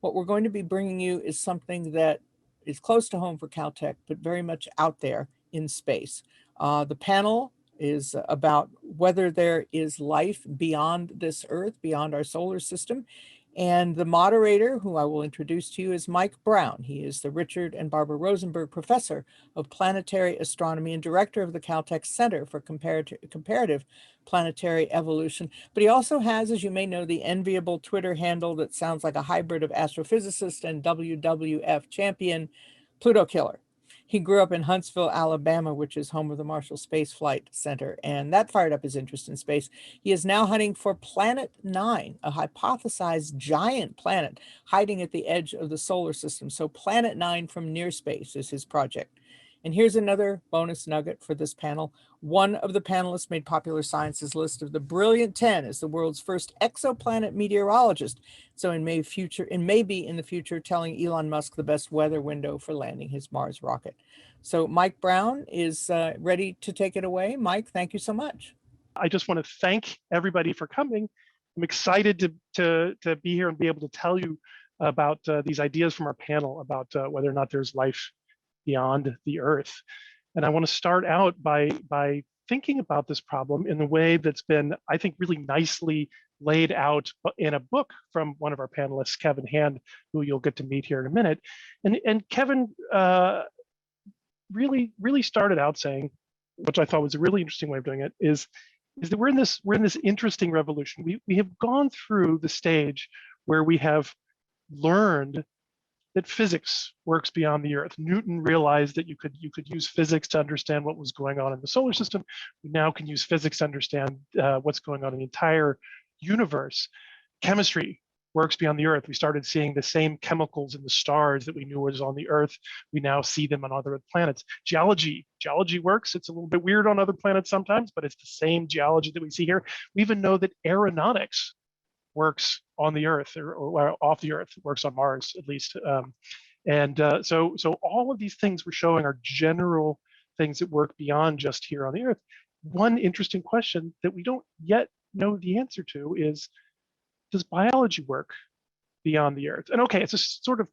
What we're going to be bringing you is something that is close to home for Caltech, but very much out there in space. The panel is about whether there is life beyond this Earth, beyond our solar system. And the moderator, who I will introduce to you, is Mike Brown. He is the Richard and Barbara Rosenberg Professor of Planetary Astronomy and Director of the Caltech Center for Comparative Planetary Evolution. But he also has, as you may know, the enviable Twitter handle that sounds like a hybrid of astrophysicist and WWF champion, Pluto Killer. He grew up in Huntsville, Alabama, which is home of the Marshall Space Flight Center, and that fired up his interest in space. He is now hunting for Planet 9, a hypothesized giant planet hiding at the edge of the solar system. So Planet 9 from near space is his project. And here's another bonus nugget for this panel. One of the panelists made Popular Science's list of the Brilliant 10 as the world's first exoplanet meteorologist. So it may be in the future telling Elon Musk the best weather window for landing his Mars rocket. So Mike Brown is ready to take it away. Mike, thank you so much. I just want to thank everybody for coming. I'm excited to be here and be able to tell you about these ideas from our panel about whether or not there's life beyond the Earth. And I want to start out by thinking about this problem in a way that's been, I think, really nicely laid out in a book from one of our panelists, Kevin Hand, who you'll get to meet here in a minute. And Kevin really started out saying, which I thought was a really interesting way of doing it, is that we're in this interesting revolution. We have gone through the stage where we have learned that physics works beyond the Earth. Newton realized that you could use physics to understand what was going on in the solar system. We now can use physics to understand what's going on in the entire universe. Chemistry works beyond the Earth. We started seeing the same chemicals in the stars that we knew was on the Earth. We now see them on other planets. Geology works. It's a little bit weird on other planets sometimes, but it's the same geology that we see here. We even know that aeronautics works on the Earth or off the Earth, works on Mars at least. So all of these things we're showing are general things that work beyond just here on the Earth. One interesting question that we don't yet know the answer to is, does biology work beyond the Earth? And okay, it's a sort of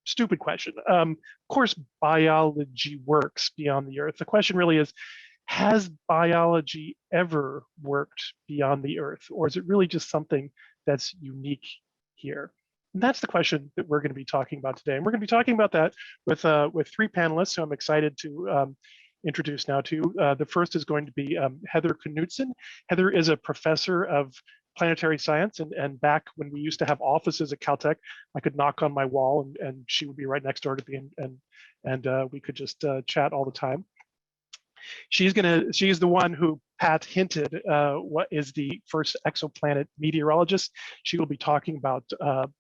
stupid question. Of course, biology works beyond the Earth. The question really is, has biology ever worked beyond the Earth? Or is it really just something that's unique here? And that's the question that we're going to be talking about today. And we're going to be talking about that with three panelists who I'm excited to introduce now to you. The first is going to be Heather Knutson. Heather is a professor of planetary science, and back when we used to have offices at Caltech, I could knock on my wall and she would be right next door to me, and we could just chat all the time. She's the one who Pat hinted what is the first exoplanet meteorologist. She will be talking about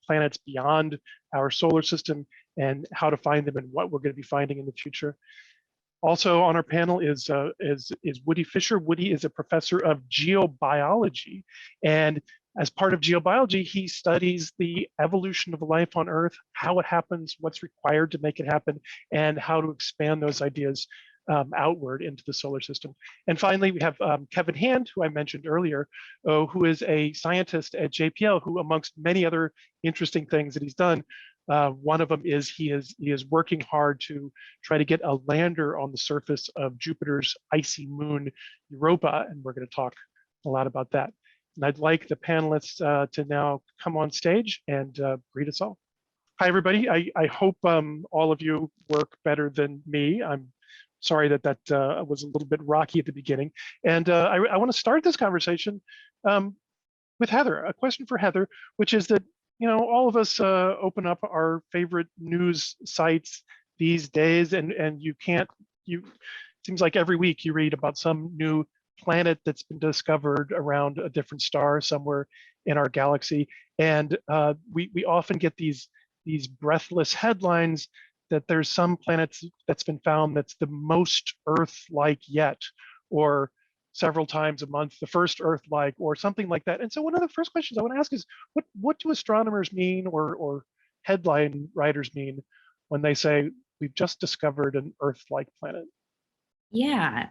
planets beyond our solar system and how to find them and what we're going to be finding in the future. Also on our panel is Woody Fischer. Woody is a professor of geobiology, and as part of geobiology, he studies the evolution of life on Earth, how it happens, what's required to make it happen, and how to expand those ideas outward into the solar system. And finally, we have Kevin Hand, who I mentioned earlier, who is a scientist at JPL, who amongst many other interesting things that he's done, one of them is he is working hard to try to get a lander on the surface of Jupiter's icy moon, Europa, and we're going to talk a lot about that. And I'd like the panelists to now come on stage and greet us all. Hi, everybody. I hope all of you work better than me. I'm sorry that was a little bit rocky at the beginning. And I want to start this conversation with Heather, a question for Heather, which is that, you know, all of us open up our favorite news sites these days, and it seems like every week you read about some new planet that's been discovered around a different star somewhere in our galaxy. And we often get these breathless headlines that there's some planets that's been found that's the most Earth-like yet, or several times a month, the first Earth-like, or something like that. And so one of the first questions I want to ask is, what do astronomers mean, or headline writers mean, when they say we've just discovered an Earth-like planet? Yeah.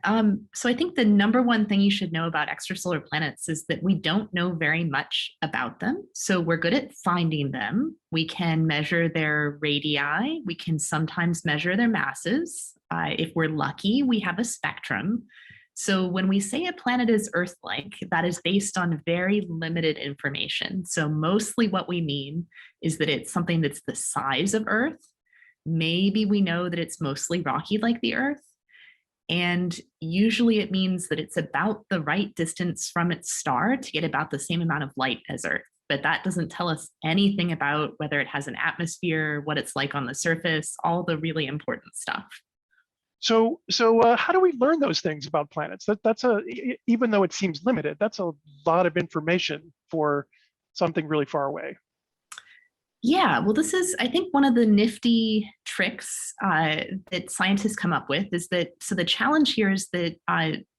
So I think the number one thing you should know about extrasolar planets is that we don't know very much about them. So we're good at finding them. We can measure their radii. We can sometimes measure their masses. If we're lucky, we have a spectrum. So when we say a planet is Earth-like, that is based on very limited information. So mostly what we mean is that it's something that's the size of Earth. Maybe we know that it's mostly rocky like the Earth. And usually it means that it's about the right distance from its star to get about the same amount of light as Earth. But that doesn't tell us anything about whether it has an atmosphere, what it's like on the surface, all the really important stuff. So how do we learn those things about planets? Even though it seems limited, that's a lot of information for something really far away. Yeah, well, this is, I think, one of the nifty tricks that scientists come up with is that, so the challenge here is that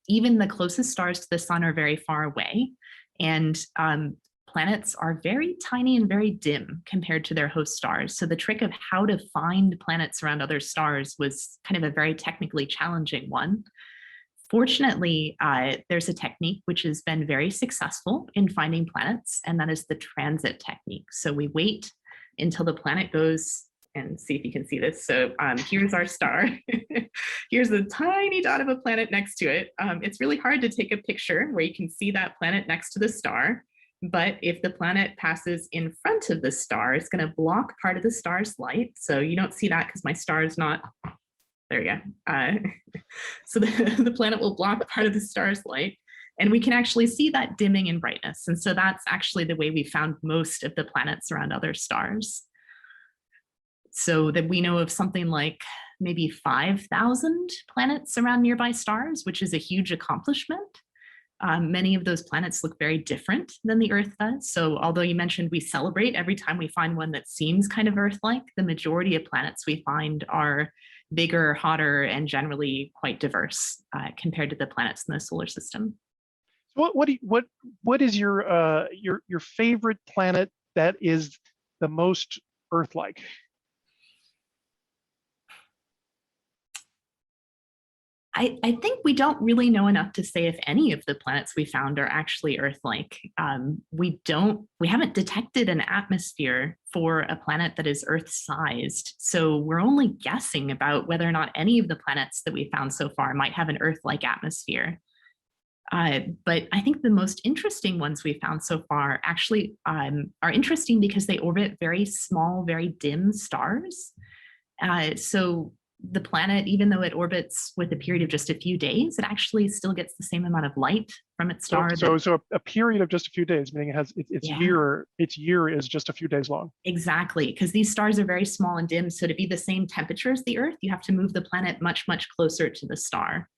even the closest stars to the sun are very far away, and planets are very tiny and very dim compared to their host stars. So the trick of how to find planets around other stars was kind of a very technically challenging one. Fortunately, there's a technique which has been very successful in finding planets, and that is the transit technique. So we wait until the planet goes, and see if you can see this. So here's our star. Here's a tiny dot of a planet next to it. It's really hard to take a picture where you can see that planet next to the star. But if the planet passes in front of the star, it's going to block part of the star's light. So you don't see that because my star is not, there you go. So the planet will block part of the star's light. And we can actually see that dimming in brightness. And so that's actually the way we found most of the planets around other stars. So that we know of something like maybe 5,000 planets around nearby stars, which is a huge accomplishment. Many of those planets look very different than the Earth does. So although you mentioned we celebrate every time we find one that seems kind of Earth-like, the majority of planets we find are bigger, hotter, and generally quite diverse compared to the planets in the solar system. What is your favorite planet that is the most Earth-like? I think we don't really know enough to say if any of the planets we found are actually Earth-like. We haven't detected an atmosphere for a planet that is Earth-sized. So we're only guessing about whether or not any of the planets that we found so far might have an Earth-like atmosphere. But I think the most interesting ones we found so far actually are interesting because they orbit very small, very dim stars. So the planet, even though it orbits with a period of just a few days, it actually still gets the same amount of light from its star. So a period of just a few days, meaning its year is just a few days long. Exactly, because these stars are very small and dim. So to be the same temperature as the Earth, you have to move the planet much, much closer to the star.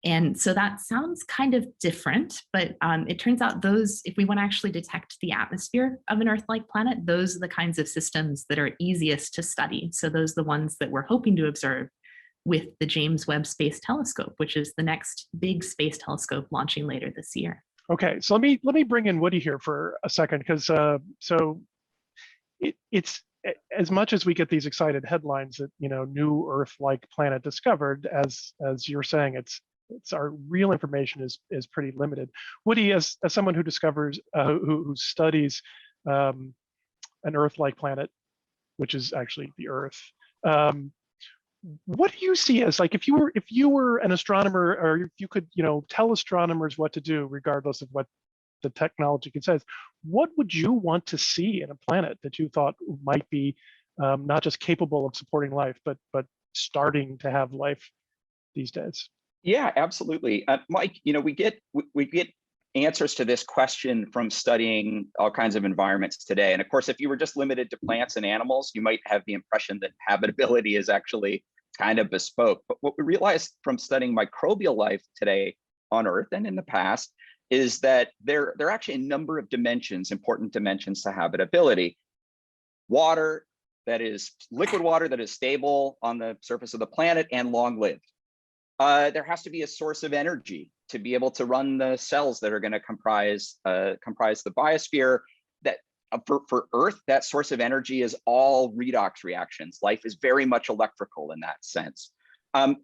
And so that sounds kind of different, but it turns out those, if we want to actually detect the atmosphere of an Earth-like planet, those are the kinds of systems that are easiest to study. So those are the ones that we're hoping to observe with the James Webb Space Telescope, which is the next big space telescope launching later this year. Okay, so let me bring in Woody here for a second, because it's as much as we get these excited headlines that new Earth-like planet discovered, as you're saying, it's our real information is pretty limited. Woody, as someone who discovers who studies an Earth-like planet, which is actually the Earth, what do you see as, like, if you were an astronomer, or if you could tell astronomers what to do regardless of what the technology says, what would you want to see in a planet that you thought might be not just capable of supporting life, but starting to have life these days? Yeah, absolutely. Mike, we get answers to this question from studying all kinds of environments today. And of course, if you were just limited to plants and animals, you might have the impression that habitability is actually kind of bespoke. But what we realized from studying microbial life today on Earth and in the past is that there are actually a number of dimensions, important dimensions to habitability. Water, that is liquid water that is stable on the surface of the planet and long-lived. There has to be a source of energy to be able to run the cells that are going to comprise the biosphere. That for Earth, that source of energy is all redox reactions. Life is very much electrical in that sense.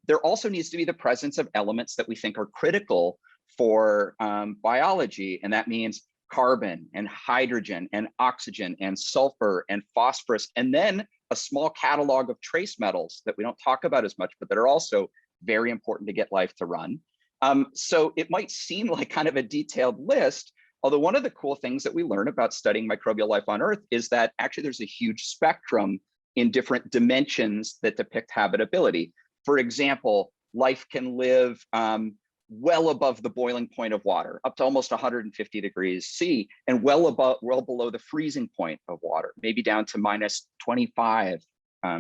There also needs to be the presence of elements that we think are critical for biology, and that means carbon and hydrogen and oxygen and sulfur and phosphorus, and then a small catalog of trace metals that we don't talk about as much, but that are also very important to get life to run. So it might seem like kind of a detailed list, although one of the cool things that we learn about studying microbial life on Earth is that actually there's a huge spectrum in different dimensions that depict habitability. For example, life can live well above the boiling point of water, up to almost 150 degrees C, and well below the freezing point of water, maybe down to minus 25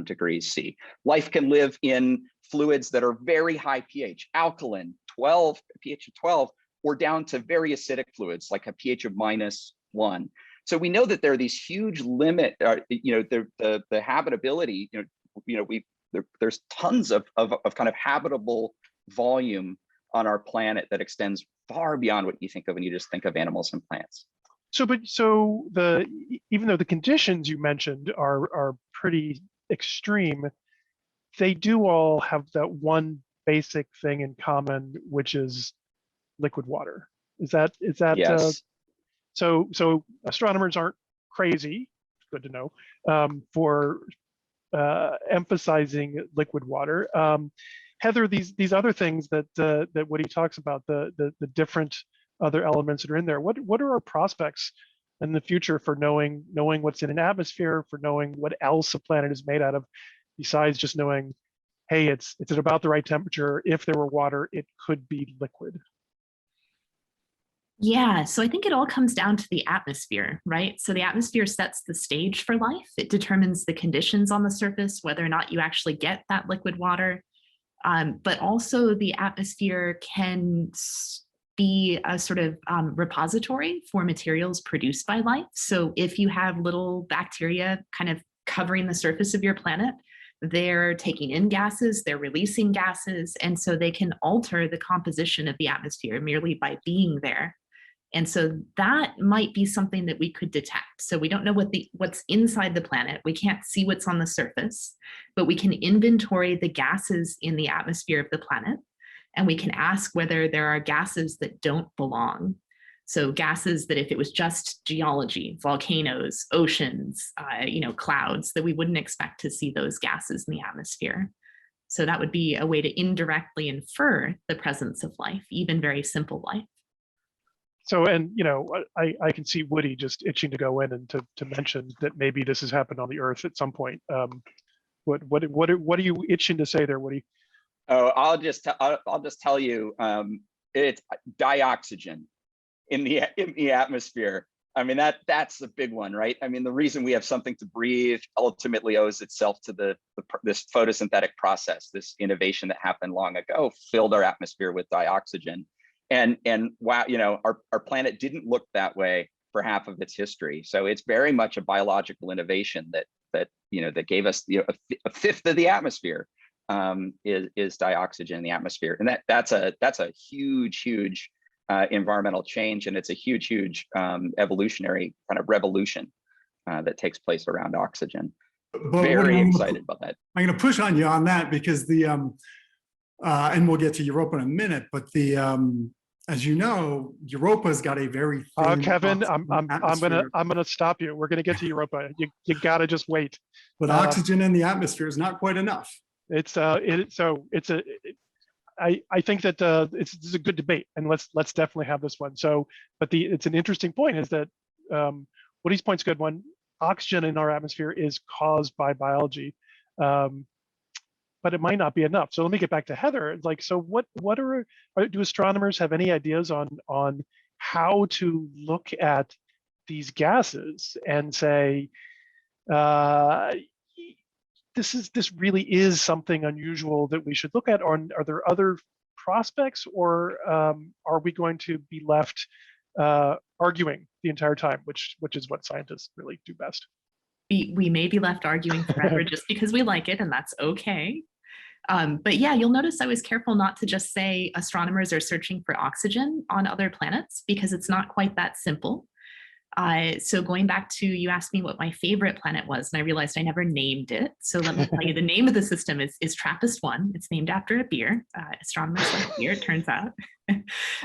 degrees C. Life can live in fluids that are very high pH, alkaline, pH of 12, or down to very acidic fluids like a pH of -1. So we know that there are these huge limit, the habitability, there's tons of kind of habitable volume on our planet that extends far beyond what you think of when you just think of animals and plants. So even though the conditions you mentioned are pretty extreme, they do all have that one basic thing in common, which is liquid water. Is that Yes. So astronomers aren't crazy, good to know, for emphasizing liquid water. Heather, these other things that Woody talks about, the different other elements that are in there, what are our prospects in the future for knowing what's in an atmosphere, for knowing what else a planet is made out of, besides just knowing, hey, it's at about the right temperature. If there were water, it could be liquid. Yeah, so I think it all comes down to the atmosphere, right? So the atmosphere sets the stage for life. It determines the conditions on the surface, whether or not you actually get that liquid water. But also the atmosphere can be a sort of repository for materials produced by life. So if you have little bacteria kind of covering the surface of your planet, they're taking in gases, they're releasing gases, and so they can alter the composition of the atmosphere merely by being there. And so that might be something that we could detect. So we don't know what's inside the planet. We can't see what's on the surface, but we can inventory the gases in the atmosphere of the planet. And we can ask whether there are gases that don't belong. So gases that if it was just geology, volcanoes, oceans, clouds, that we wouldn't expect to see those gases in the atmosphere. So that would be a way to indirectly infer the presence of life, even very simple life. So, and I can see Woody just itching to go in and to mention that maybe this has happened on the Earth at some point. What are you itching to say there, Woody? Oh, I'll just tell you, it's dioxygen in the atmosphere. I mean, that's a big one, right? I mean, the reason we have something to breathe ultimately owes itself to this photosynthetic process. This innovation that happened long ago filled our atmosphere with dioxygen. And wow, our planet didn't look that way for half of its history. So it's very much a biological innovation that gave us a fifth of the atmosphere is dioxygen in the atmosphere, and that's a huge environmental change, and it's a huge evolutionary kind of revolution that takes place around oxygen. But very excited about that. I'm going to push on you on that because and we'll get to Europa in a minute, but as you know, Europa's got a very thin Kevin, I'm gonna stop you. We're gonna get to Europa. You gotta just wait. But oxygen in the atmosphere is not quite enough. I think that it's a good debate, and let's definitely have this one. So, but it's an interesting point is that Woody's point's a good one. Oxygen in our atmosphere is caused by biology. But it might not be enough. So let me get back to Heather. Like, so do astronomers have any ideas on how to look at these gases and say, this really is something unusual that we should look at, or are there other prospects, or are we going to be left arguing the entire time, which is what scientists really do best? We may be left arguing forever just because we like it, and that's okay. But yeah, you'll notice I was careful not to just say astronomers are searching for oxygen on other planets, because it's not quite that simple. So going back to, you asked me what my favorite planet was, and I realized I never named it. So let me tell you, the name of the system is TRAPPIST-1. It's named after a beer. Astronomers like beer, it turns out.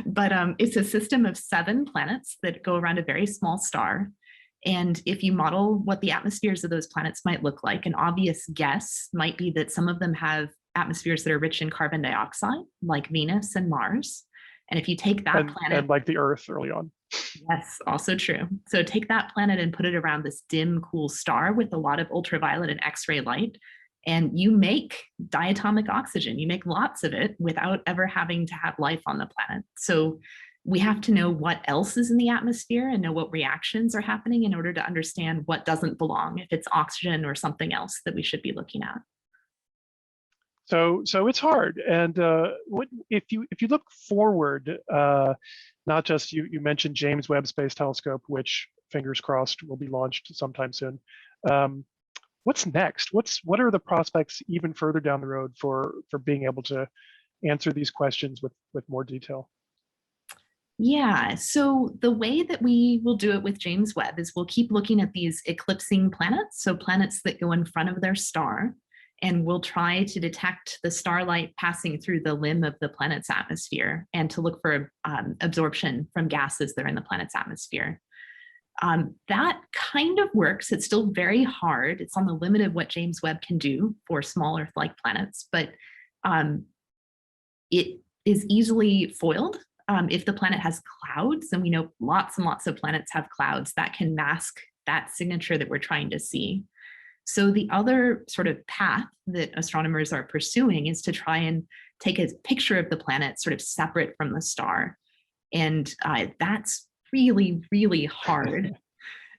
But it's a system of 7 planets that go around a very small star. And if you model what the atmospheres of those planets might look like, an obvious guess might be that some of them have atmospheres that are rich in carbon dioxide, like Venus and Mars. And if you take that planet, and like the Earth early on. yes, also true. So take that planet and put it around this dim, cool star with a lot of ultraviolet and X-ray light, and you make diatomic oxygen. You make lots of it without ever having to have life on the planet. So we have to know what else is in the atmosphere and know what reactions are happening in order to understand what doesn't belong, if it's oxygen or something else that we should be looking at. So it's hard. And if you look forward, not just you mentioned James Webb Space Telescope, which fingers crossed will be launched sometime soon. What's next? What are the prospects even further down the road for being able to answer these questions with more detail? Yeah, so the way that we will do it with James Webb is we'll keep looking at these eclipsing planets, so planets that go in front of their star, and we'll try to detect the starlight passing through the limb of the planet's atmosphere and to look for absorption from gases that are in the planet's atmosphere. That kind of works. It's still very hard. It's on the limit of what James Webb can do for small Earth-like planets, but it is easily foiled. If the planet has clouds, and we know lots and lots of planets have clouds, that can mask that signature that we're trying to see. So the other sort of path that astronomers are pursuing is to try and take a picture of the planet sort of separate from the star. And that's really, really hard.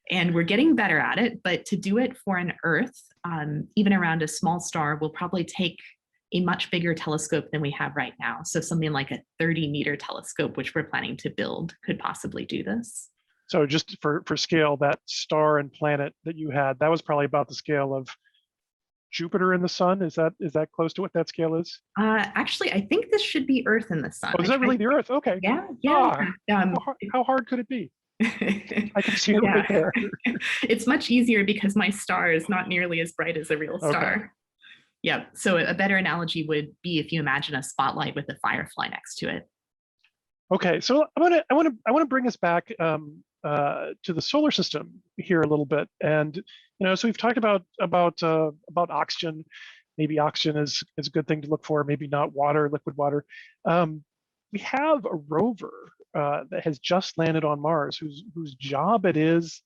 And we're getting better at it, but to do it for an Earth, even around a small star, will probably take a much bigger telescope than we have right now. So something like a 30-meter telescope, which we're planning to build, could possibly do this. So just for scale, that star and planet that you had, that was probably about the scale of Jupiter and the sun. Is that close to what that scale is? Actually, I think this should be Earth and the sun. Oh, is that really the Earth? Okay. Yeah. How hard could it be? I can see it right there. It's much easier because my star is not nearly as bright as a real star. Okay. Yeah, so a better analogy would be if you imagine a spotlight with a firefly next to it. Okay, so I want to bring us back to the solar system here a little bit, and so we've talked about oxygen. Maybe oxygen is a good thing to look for. Maybe not water, liquid water. We have a rover that has just landed on Mars, whose job it is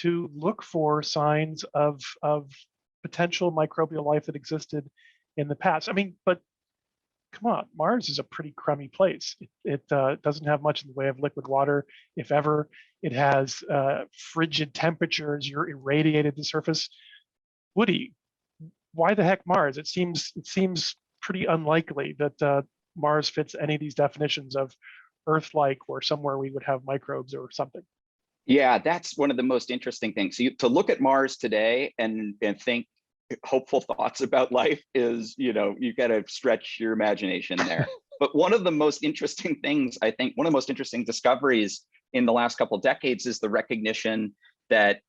to look for signs of potential microbial life that existed in the past. I mean, but come on, Mars is a pretty crummy place. It doesn't have much in the way of liquid water, if ever. It has frigid temperatures. You're irradiated to surface. Woody, why the heck Mars? It seems pretty unlikely that Mars fits any of these definitions of Earth-like or somewhere we would have microbes or something. Yeah, that's one of the most interesting things. So to look at Mars today and think hopeful thoughts about life is, you got to stretch your imagination there. But one of the most interesting things, I think, one of the most interesting discoveries in the last couple of decades is the recognition that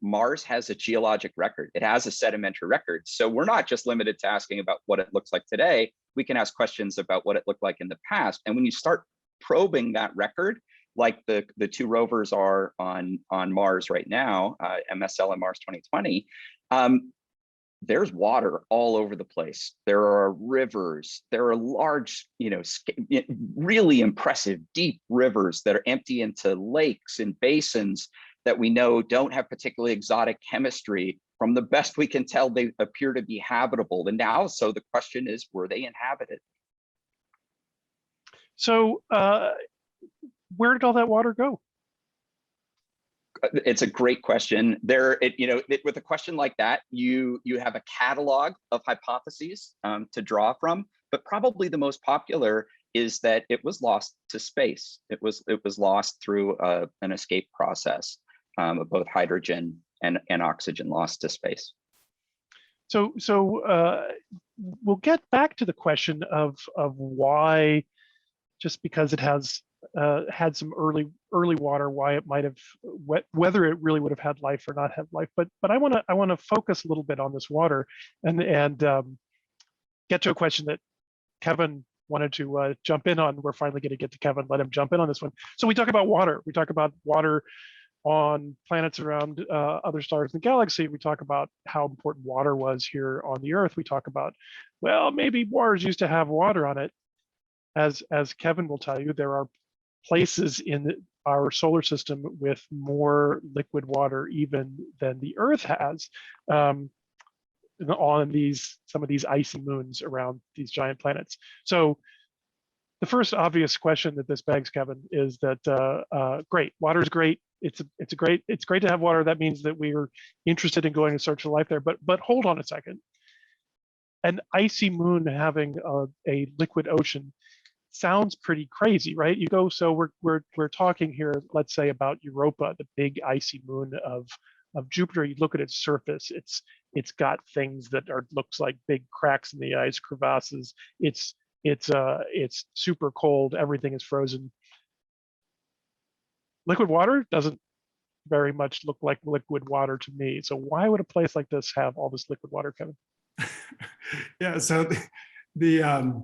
Mars has a geologic record. It has a sedimentary record. So we're not just limited to asking about what it looks like today. We can ask questions about what it looked like in the past. And when you start probing that record, like the 2 rovers are on Mars right now, MSL and Mars 2020, there's water all over the place. There are rivers. There are large, really impressive deep rivers that are empty into lakes and basins that we know don't have particularly exotic chemistry. From the best we can tell, they appear to be habitable. And now, so the question is, were they inhabited? So where did all that water go? It's a great question. With a question like that, you have a catalog of hypotheses to draw from, but probably the most popular is that it was lost to space. It was lost through an escape process of both hydrogen and oxygen lost to space. So we'll get back to the question of why, just because it has had some early water, why it might have, whether it really would have had life or not had life. But I want to focus a little bit on this water and get to a question that Kevin wanted to jump in on. We're finally going to get to Kevin. Let him jump in on this one. So we talk about water. We talk about water on planets around other stars in the galaxy. We talk about how important water was here on the Earth. We talk about, well, maybe Mars used to have water on it. As Kevin will tell you, there are places in our solar system with more liquid water even than the Earth has on some of these icy moons around these giant planets. So the first obvious question that this begs, Kevin, is that great, water is great. It's great to have water. That means that we're interested in going in search of life there. But hold on a second. An icy moon having a liquid ocean sounds pretty crazy, right? You go, so we're talking here, let's say, about Europa, the big icy moon of Jupiter. You look at its surface, it's got things that looks like big cracks in the ice, crevasses. It's super cold. Everything is frozen. Liquid water doesn't very much look like liquid water to me. So why would a place like this have all this liquid water, Kevin? Yeah, so the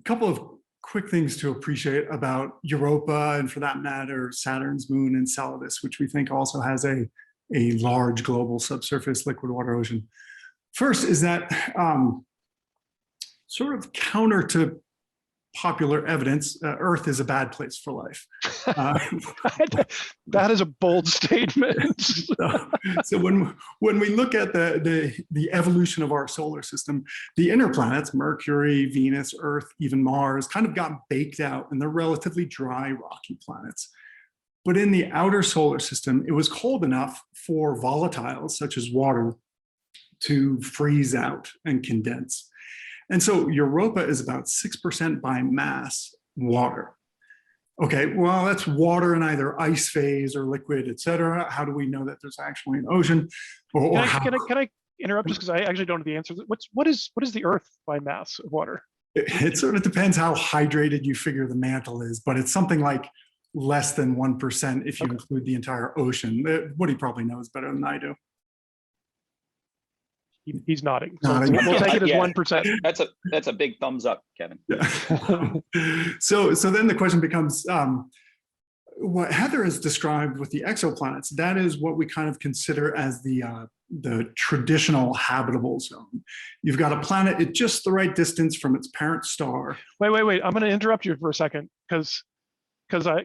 couple of quick things to appreciate about Europa, and for that matter, Saturn's moon Enceladus, which we think also has a large global subsurface liquid water ocean. First is that sort of counter to popular evidence, Earth is a bad place for life. That is a bold statement. So when we look at the evolution of our solar system, the inner planets, Mercury, Venus, Earth, even Mars, kind of got baked out, and they're relatively dry, rocky planets. But in the outer solar system, it was cold enough for volatiles such as water to freeze out and condense. And so Europa is about 6% by mass water. Okay, well, that's water in either ice phase or liquid, et cetera. How do we know that there's actually an ocean? Can I interrupt just because I actually don't know the answer? What is the Earth by mass of water? It sort of depends how hydrated you figure the mantle is, but it's something like less than 1% if you include the entire ocean. Woody probably knows better than I do. He's nodding. So we'll take it as 1%. That's a big thumbs up, Kevin. Yeah. So then the question becomes, what Heather has described with the exoplanets, that is what we kind of consider as the traditional habitable zone. You've got a planet at just the right distance from its parent star. Wait. I'm going to interrupt you for a second because I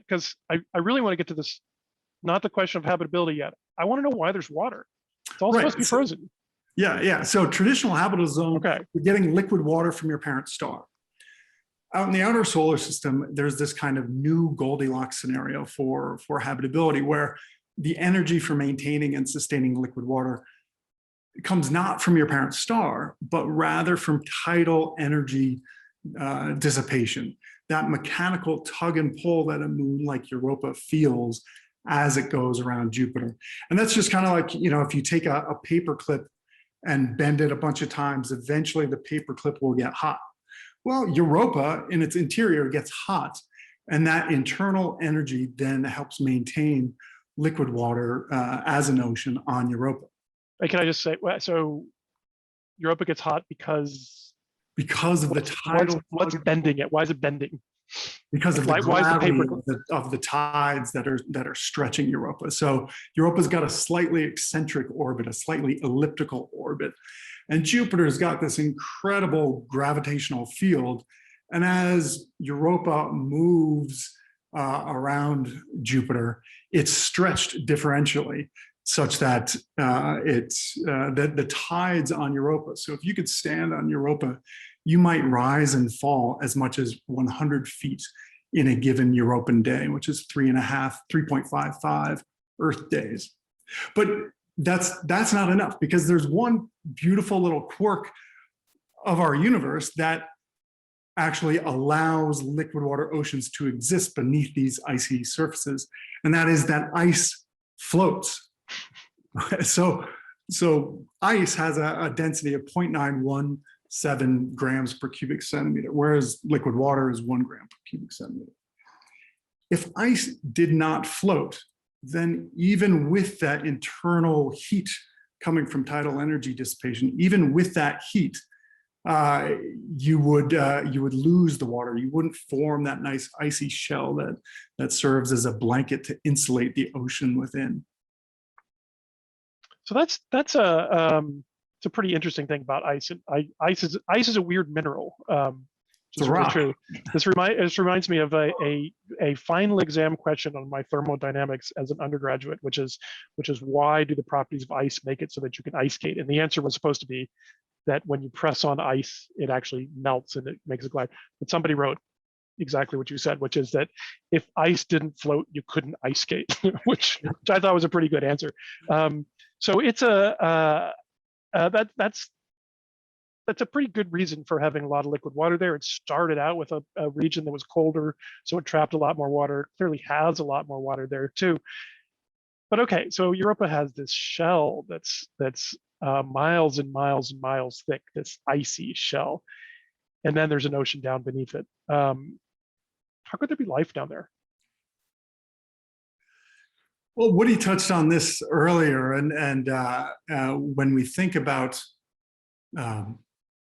really want to get to this, not the question of habitability yet. I want to know why there's water. It's all supposed to be frozen. Yeah. So traditional habitable zone, you're getting liquid water from your parent star. Out in the outer solar system, there's this kind of new Goldilocks scenario for habitability, where the energy for maintaining and sustaining liquid water comes not from your parent star, but rather from tidal energy dissipation, that mechanical tug and pull that a moon like Europa feels as it goes around Jupiter. And that's just kind of like, if you take a paper clip and bend it a bunch of times, eventually the paper clip will get hot. Well, Europa in its interior gets hot, and that internal energy then helps maintain liquid water as an ocean on Europa. Can I just say, so Europa gets hot because of the tidal. What's bending it? Why is it bending? Because of the gravity of the tides that are stretching Europa. So Europa's got a slightly eccentric orbit, a slightly elliptical orbit. And Jupiter's got this incredible gravitational field. And as Europa moves around Jupiter, it's stretched differentially such that the tides on Europa. So if you could stand on Europa, you might rise and fall as much as 100 feet in a given Europan day, which is 3.55 Earth days. But that's not enough, because there's one beautiful little quirk of our universe that actually allows liquid water oceans to exist beneath these icy surfaces, and that is that ice floats. So ice has a density of 0.917 grams per cubic centimeter, whereas liquid water is 1 gram per cubic centimeter. If ice did not float, then even with that internal heat coming from tidal energy dissipation, even with that heat, you would lose the water. You wouldn't form that nice icy shell that serves as a blanket to insulate the ocean within. So that's it's a pretty interesting thing about ice. And ice is a weird mineral. It's a really rock. true. This reminds me of a final exam question on my thermodynamics as an undergraduate, which is why do the properties of ice make it so that you can ice skate? And the answer was supposed to be that when you press on ice, it actually melts and it makes it glide. But somebody wrote exactly what you said, which is that if ice didn't float, you couldn't ice skate, which I thought was a pretty good answer. So it's that's a pretty good reason for having a lot of liquid water there. It started out with a region that was colder, so it trapped a lot more water. It clearly has a lot more water there too. But okay, so Europa has this shell that's miles and miles and miles thick, this icy shell, and then there's an ocean down beneath it. How could there be life down there? Well, Woody touched on this earlier, and when we think about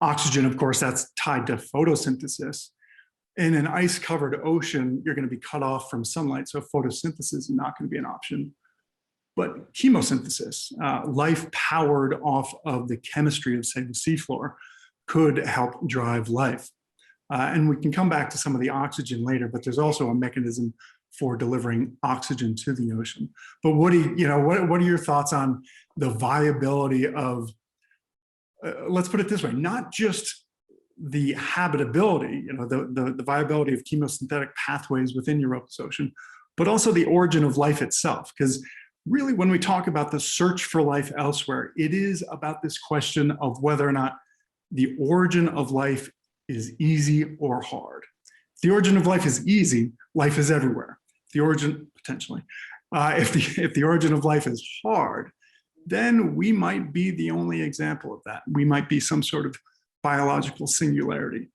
oxygen, of course, that's tied to photosynthesis. In an ice-covered ocean, you're going to be cut off from sunlight, so photosynthesis is not going to be an option. But chemosynthesis, life powered off of the chemistry of, say, the seafloor, could help drive life. And we can come back to some of the oxygen later, but there's also a mechanism for delivering oxygen to the ocean. But Woody, what are your thoughts on the viability of, let's put it this way, not just the habitability, the viability of chemosynthetic pathways within Europa's ocean, but also the origin of life itself? Because really, when we talk about the search for life elsewhere, it is about this question of whether or not the origin of life is easy or hard. If the origin of life is easy, life is everywhere. The origin, potentially. If the origin of life is hard, then we might be the only example of that. We might be some sort of biological singularity.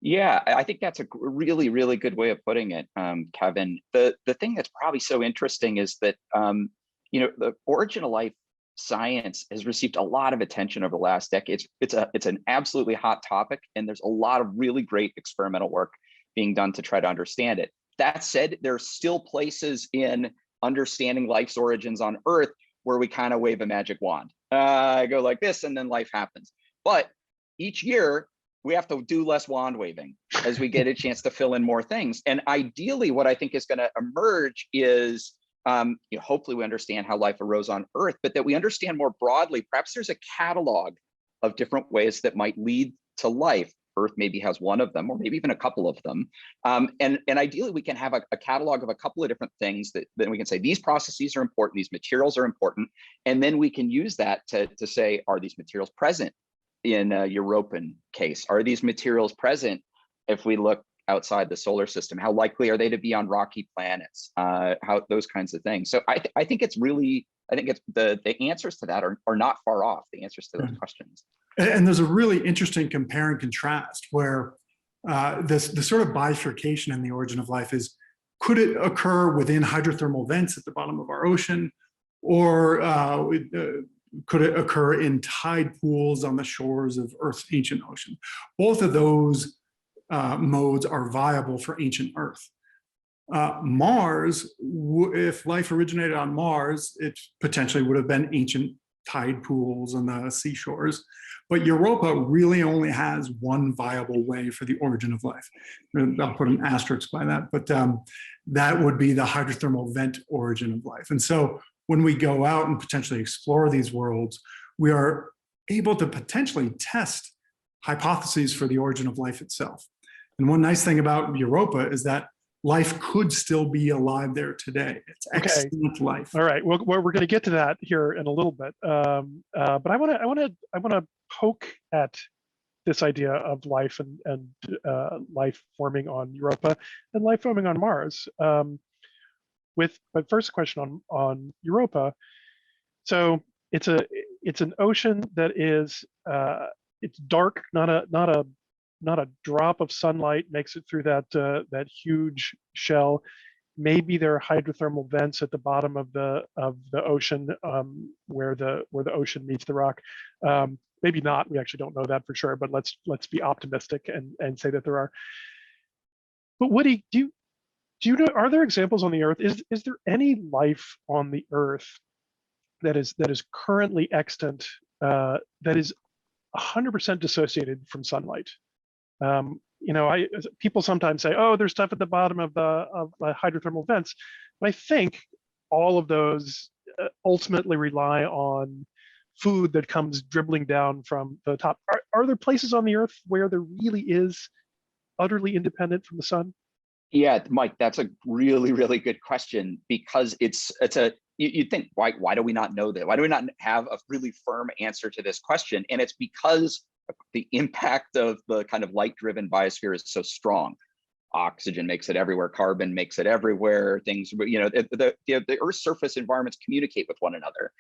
Yeah, I think that's a really, really good way of putting it, Kevin. The thing that's probably so interesting is that the origin of life science has received a lot of attention over the last decade. It's an absolutely hot topic, and there's a lot of really great experimental work being done to try to understand it. That said, there are still places in understanding life's origins on Earth where we kind of wave a magic wand. Go like this, and then life happens. But each year, we have to do less wand waving as we get a chance to fill in more things. And ideally, what I think is going to emerge is, hopefully we understand how life arose on Earth, but that we understand more broadly, perhaps there's a catalog of different ways that might lead to life. Earth maybe has one of them, or maybe even a couple of them. And ideally, we can have a catalog of a couple of different things that then we can say, these processes are important, these materials are important. And then we can use that to say, are these materials present in a Europan case? Are these materials present if we look outside the solar system? How likely are they to be on rocky planets? How those kinds of things. So I think it's really, I think it's the answers to that are not far off, the answers to those questions. And there's a really interesting compare and contrast where the sort of bifurcation in the origin of life is, could it occur within hydrothermal vents at the bottom of our ocean, or could it occur in tide pools on the shores of Earth's ancient ocean? Both of those modes are viable for ancient Earth. Mars, if life originated on Mars, it potentially would have been ancient tide pools on the seashores. But Europa really only has one viable way for the origin of life. I'll put an asterisk by that, but that would be the hydrothermal vent origin of life. And so when we go out and potentially explore these worlds, we are able to potentially test hypotheses for the origin of life itself. And one nice thing about Europa is that life could still be alive there today. It's extant life. All right. Well, we're going to get to that here in a little bit. But I want to poke at this idea of life and life forming on Europa and life forming on Mars. With my first question on Europa. So it's an ocean that is it's dark, not a not a drop of sunlight makes it through that that huge shell. Maybe there are hydrothermal vents at the bottom of the ocean, where the ocean meets the rock. Maybe not. We actually don't know that for sure. But let's be optimistic and say that there are. But Woody, do you know? Are there examples on the Earth? Is there any life on the Earth that is currently extant, that is 100% dissociated from sunlight? You know, people sometimes say, "Oh, there's stuff at the bottom of the hydrothermal vents," but I think all of those ultimately rely on food that comes dribbling down from the top. Are there places on the Earth where there really is utterly independent from the sun? Yeah, Mike, that's a really, really good question, because you'd think, why do we not know that? Why do we not have a really firm answer to this question? And it's because the impact of the kind of light-driven biosphere is so strong. Oxygen makes it everywhere, carbon makes it everywhere. Things, you know, the Earth's surface environments communicate with one another.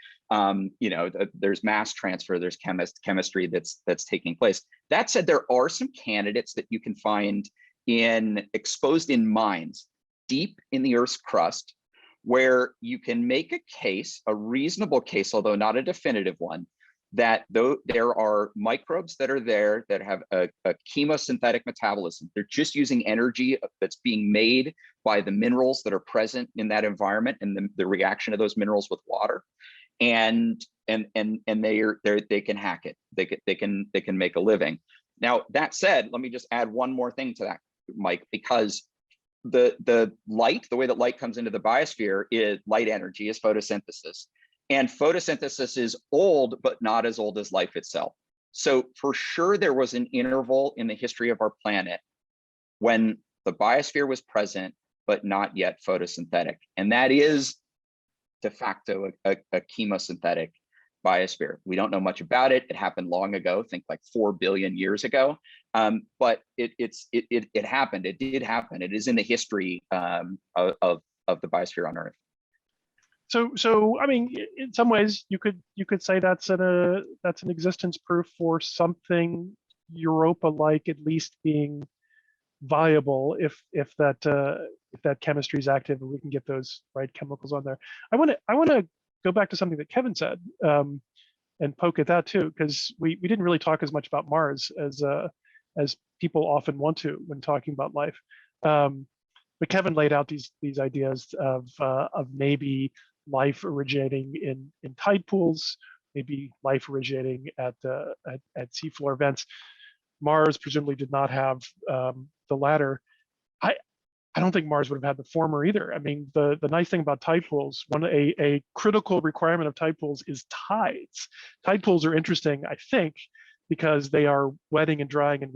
You know, there's mass transfer, there's chemistry that's taking place. That said, there are some candidates that you can find exposed in mines deep in the Earth's crust, where you can make a case, a reasonable case, although not a definitive one, that though there are microbes that are there that have a chemosynthetic metabolism. They're just using energy that's being made by the minerals that are present in that environment and the reaction of those minerals with water, and they can hack it. They can make a living. Now, that said, let me just add one more thing to that, Mike, because the light, the way that light comes into the biosphere, is light energy, is photosynthesis. And photosynthesis is old, but not as old as life itself. So for sure, there was an interval in the history of our planet when the biosphere was present, but not yet photosynthetic. And that is de facto a chemosynthetic biosphere. We don't know much about it. It happened long ago, think like 4 billion years ago. But it happened. It did happen. It is in the history of the biosphere on Earth. So I mean, in some ways, you could say that's an existence proof for something Europa-like, at least being viable, if that chemistry is active and we can get those right chemicals on there. I want to go back to something that Kevin said, and poke at that too, because we didn't really talk as much about Mars as people often want to when talking about life. But Kevin laid out these ideas of maybe life originating in tide pools, maybe life originating at seafloor vents. Mars presumably did not have the latter. I don't think Mars would have had the former either. I mean, the nice thing about tide pools, a critical requirement of tide pools is tides. Tide pools are interesting, I think, because they are wetting and drying, and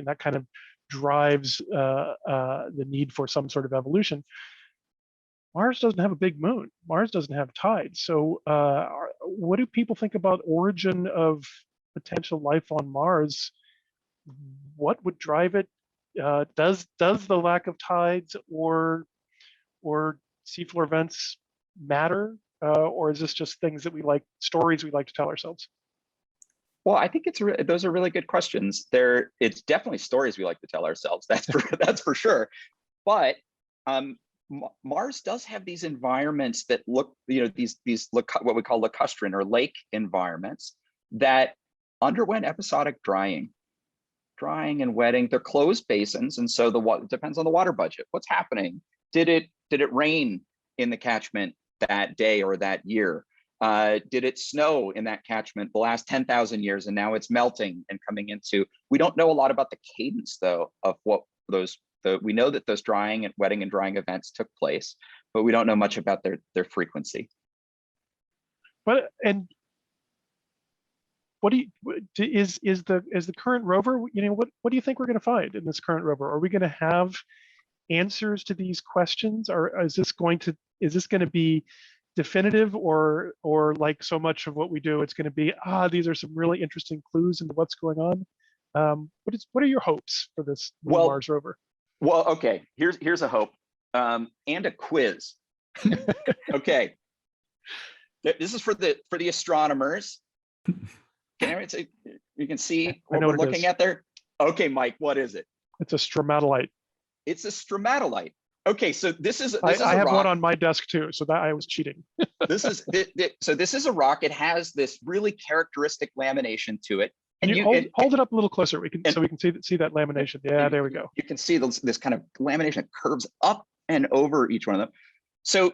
that kind of drives the need for some sort of evolution. Mars doesn't have a big moon. Mars doesn't have tides. So what do people think about origin of potential life on Mars? What would drive it? Does the lack of tides or seafloor vents matter? Or is this just things that stories we like to tell ourselves? Well, I think those are really good questions. It's definitely stories we like to tell ourselves. That's for sure. But Mars does have these environments that look, you know, these what we call lacustrine or lake environments that underwent episodic drying and wetting. They're closed basins, and so it depends on the water budget. What's happening? Did it rain in the catchment that day or that year? Did it snow in that catchment the last 10,000 years and now it's melting and coming into? We don't know a lot about the cadence though of what we know that those drying and wetting and drying events took place, but we don't know much about their frequency. But what is the current rover? You know, what do you think we're going to find in this current rover? Are we going to have answers to these questions, or is this going to be definitive, or like so much of what we do, it's going to be these are some really interesting clues into what's going on? What are your hopes for this Mars rover? Well, okay, here's a hope and a quiz. Okay, this is for the astronomers. You can see what we're looking at there. Okay, Mike, what is it? It's a stromatolite. It's a stromatolite. Okay, so this is I a have rock. one on my desk too, so that I was cheating. This is this is a rock. It has this really characteristic lamination to it. And you hold it up a little closer. So we can see that lamination. Yeah, there we go. You can see this kind of lamination that curves up and over each one of them. So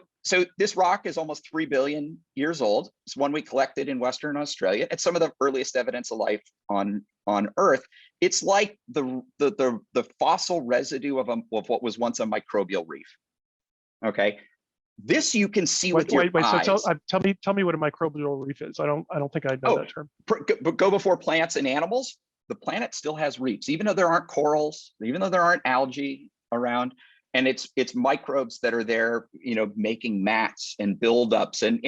this rock is almost 3 billion years old. It's one we collected in Western Australia. It's some of the earliest evidence of life on Earth. It's like the fossil residue of what was once a microbial reef. Okay, this you can see with your eyes. So tell me what a microbial reef is. I don't think I know that term. But go before plants and animals. The planet still has reefs, even though there aren't corals, even though there aren't algae around. And it's microbes that are there, making mats and buildups. And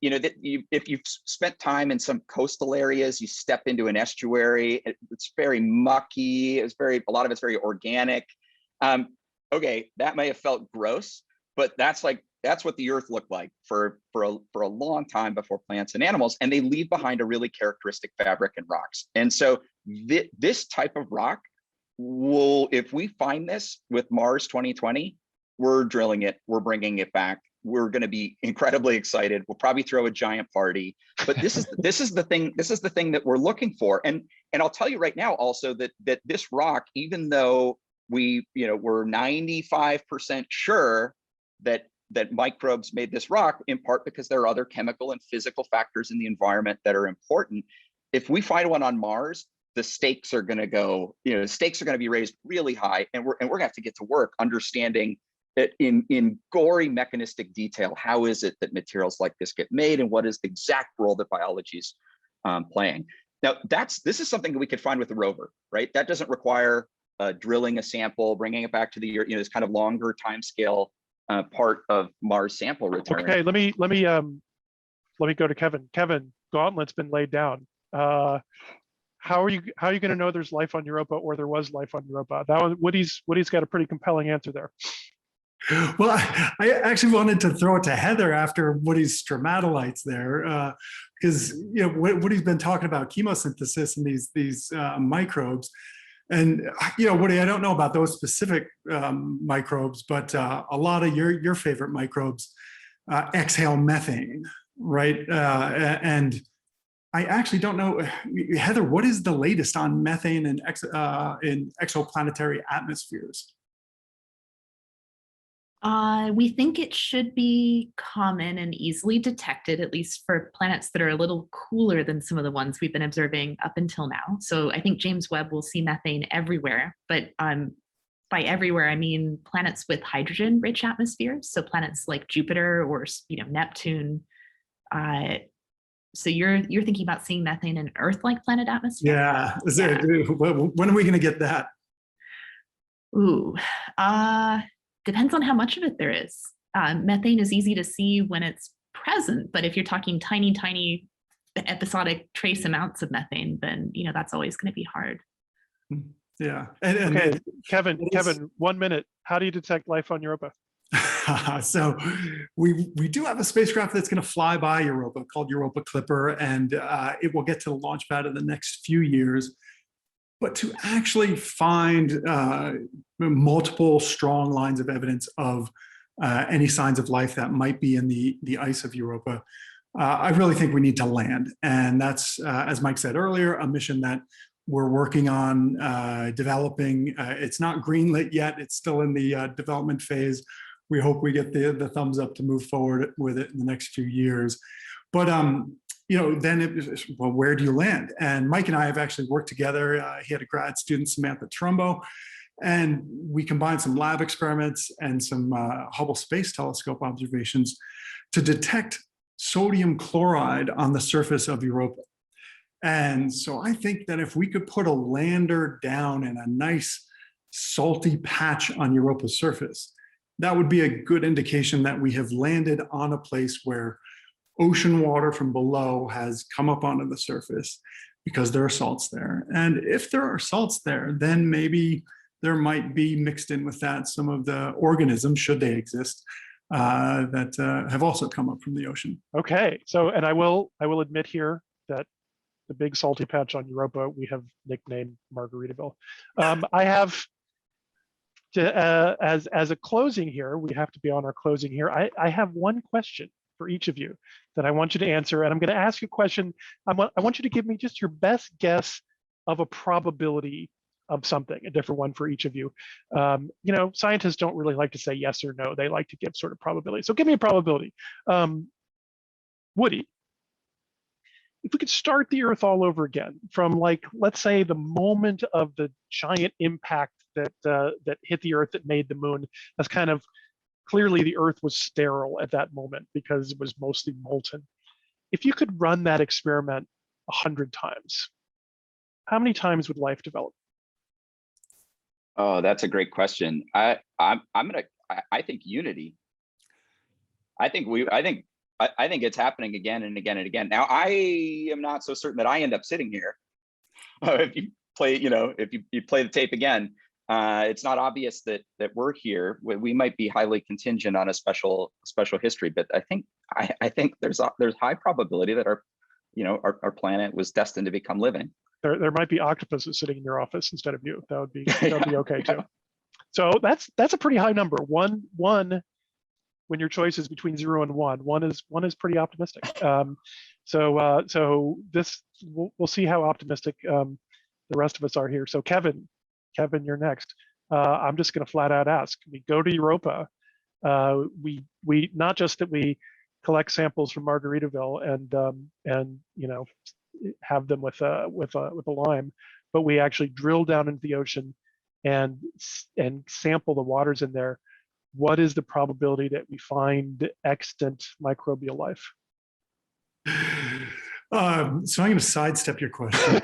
if you've spent time in some coastal areas, you step into an estuary. It's very mucky. A lot of it's very organic. Okay, that may have felt gross, but that's what the Earth looked like for a long time before plants and animals. And they leave behind a really characteristic fabric and rocks. And so this type of rock, if we find this with Mars 2020, we're drilling it, we're bringing it back. We're going to be incredibly excited. We'll probably throw a giant party. But this is the thing that we're looking for. And I'll tell you right now also that this rock, even though we're 95% sure that microbes made this rock, in part because there are other chemical and physical factors in the environment that are important. If we find one on Mars, the stakes are going to be raised really high, and we're going to have to get to work understanding it in gory mechanistic detail. How is it that materials like this get made, and what is the exact role that biology's playing? Now, this is something that we could find with the rover, right? That doesn't require drilling a sample, bringing it back to the Earth. This kind of longer time scale part of Mars sample return. Okay, let me go to Kevin. Kevin, gauntlet's been laid down. How are you going to know there's life on Europa, or there was life on Europa? That one, Woody's got a pretty compelling answer there. Well, I actually wanted to throw it to Heather after Woody's stromatolites there, because Woody's been talking about chemosynthesis and these microbes, and Woody, I don't know about those specific microbes, but a lot of your favorite microbes exhale methane, right? And I actually don't know, Heather, what is the latest on methane in exoplanetary atmospheres? We think it should be common and easily detected, at least for planets that are a little cooler than some of the ones we've been observing up until now. So I think James Webb will see methane everywhere, but by everywhere, I mean planets with hydrogen-rich atmospheres. So planets like Jupiter or Neptune. So you're thinking about seeing methane in Earth-like planet atmosphere? Yeah. When are we going to get that? Ooh, depends on how much of it there is. Methane is easy to see when it's present, but if you're talking tiny, tiny episodic trace amounts of methane, then that's always going to be hard. Yeah. Okay, Kevin, 1 minute. How do you detect life on Europa? So we do have a spacecraft that's going to fly by Europa called Europa Clipper, and it will get to the launch pad in the next few years. But to actually find multiple strong lines of evidence of any signs of life that might be in the ice of Europa, I really think we need to land. And that's, as Mike said earlier, a mission that we're working on developing. It's not greenlit yet. It's still in the development phase. We hope we get the thumbs up to move forward with it in the next few years. But then where do you land? And Mike and I have actually worked together. He had a grad student, Samantha Trumbo, and we combined some lab experiments and some Hubble Space Telescope observations to detect sodium chloride on the surface of Europa. And so I think that if we could put a lander down in a nice salty patch on Europa's surface, that would be a good indication that we have landed on a place where ocean water from below has come up onto the surface because there are salts there. And if there are salts there, then maybe there might be mixed in with that some of the organisms, should they exist, that have also come up from the ocean. Okay, so, and I will admit here that the big salty patch on Europa, we have nicknamed Margaritaville. I have to, as a closing here, we have to be on our closing here. I have one question for each of you that I want you to answer, and I'm going to ask you a question. I want you to give me just your best guess of a probability of something, a different one for each of you. You know, scientists don't really like to say yes or no. They like to give sort of probability. So give me a probability. Woody, if we could start the Earth all over again from, like, let's say the moment of the giant impact that that hit the Earth that made the moon, that's kind of clearly the Earth was sterile at that moment because it was mostly molten. If you could run that experiment 100 times, how many times would life develop? Oh, that's a great question. I think unity. I think it's happening again and again and again. Now, I am not so certain that I end up sitting here. If you play, if you play the tape again, it's not obvious that we're here. We might be highly contingent on a special history, but I think there's high probability that our planet was destined to become living. There might be octopuses sitting in your office instead of you. That would be okay too. So that's a pretty high number. One when your choice is between 0 and 1. One is pretty optimistic. So this we'll see how optimistic the rest of us are here. So Kevin, you're next. I'm just going to flat out ask. We go to Europa. We not just that we collect samples from Margaritaville and have them with a lime, but we actually drill down into the ocean and sample the waters in there. What is the probability that we find extant microbial life? So I'm going to sidestep your question.